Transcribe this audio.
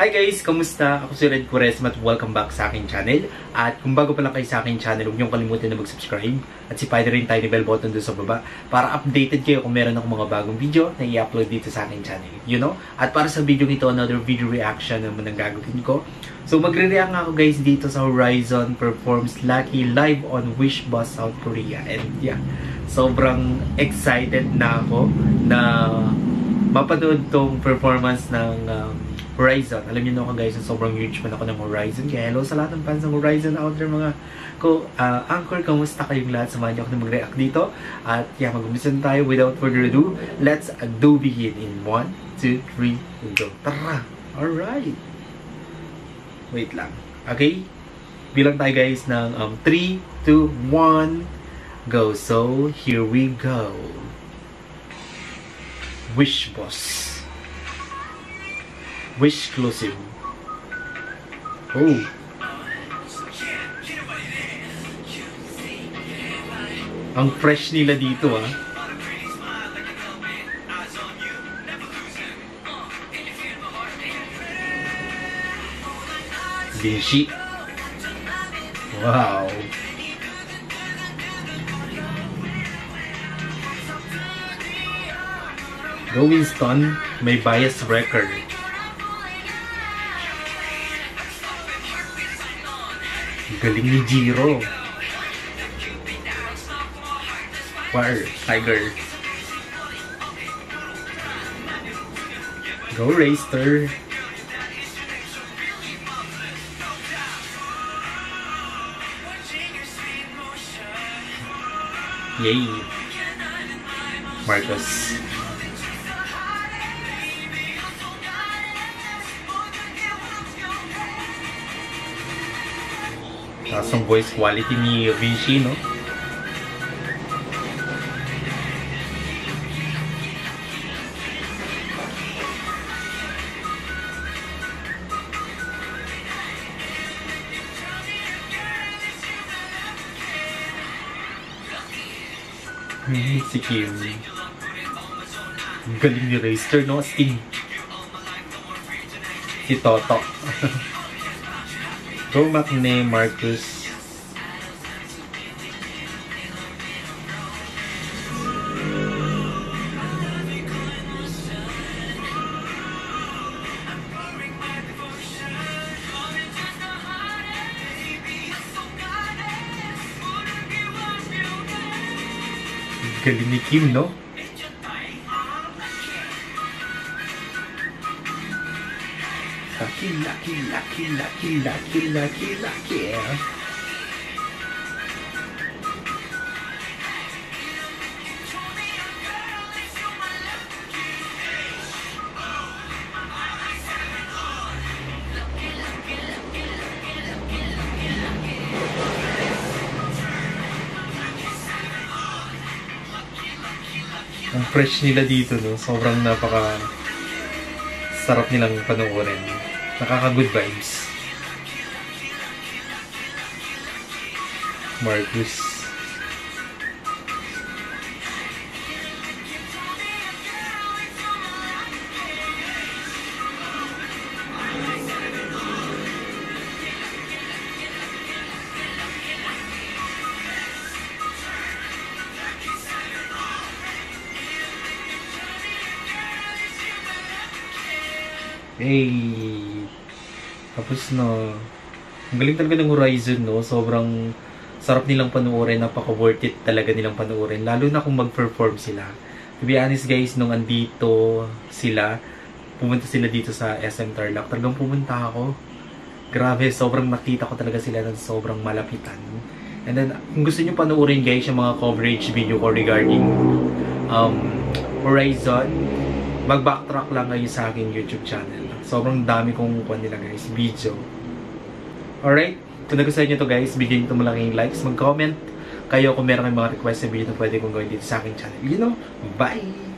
Hi guys! Kamusta? Ako si Red Quaresma at welcome back sa aking channel. At kung bago pa lang kayo sa aking channel, huwag niyong kalimutan na mag-subscribe at sipahin rin tiny bell button doon sa baba para updated kayo kung meron akong mga bagong video na i-upload dito sa aking channel. At para sa video nito, another video reaction naman ang gagawin ko. So magre-react ako guys dito sa Horizon performs Lucky live on Wish Bus South Korea. And yeah, sobrang excited na ako na mapanood tong performance ng Horizon. Alam niyo na ako guys, sobrang huge fan ako ng Horizon. Kaya hello sa lahat ng fans ng Horizon out there mga anchor, kamusta kayong lahat? Samahan niyo ako na mag-react dito. At yeah, mag-umpisa na tayo without further ado. Let's do begin in 1, 2, 3, go. Tara! Alright! Wait lang. Okay? Bilang tayo guys ng 3, 2, 1, go. So, here we go. Wish Bus. Wish exclusive. Oh. Ang fresh nila dito ah. Vinci. Wow. Go Winston, may bias record. Galing ni Jiro. War, Tiger. Go Racer. Yay. Marcus. Tapos ang voice quality ni Vinci, no? Si Kim. Galing ni Racer, no? Si Toto. Go Macne, Marcus. Galing ni Kim, no? Lucky. Ang fresh nila dito, no? Sobrang napaka sarap nilang panoorin. Nakaka-good vibes. Marcus. Hey! Tapos na. Ang galing talaga ng Horizon, no? Sobrang sarap nilang panoorin. Napaka-worth it talaga nilang panoorin. Lalo na kung mag-perform sila. To be honest guys, nung andito sila, pumunta sila dito sa SM Tarlac. Talagang pumunta ako. Grabe, sobrang nakita ko talaga sila ng sobrang malapitan. And then, kung gusto nyo panoorin guys, yung mga coverage video ko regarding Horizon, mag-backtrack lang kayo sa aking YouTube channel. Sobrang dami kong kuha nila guys, video. Alright? Kung nagustuhan nyo to guys, bigyan nyo ito malaking likes, mag-comment kayo kung meron kayong mga request na video na pwede kong gawin dito sa aking channel. Bye!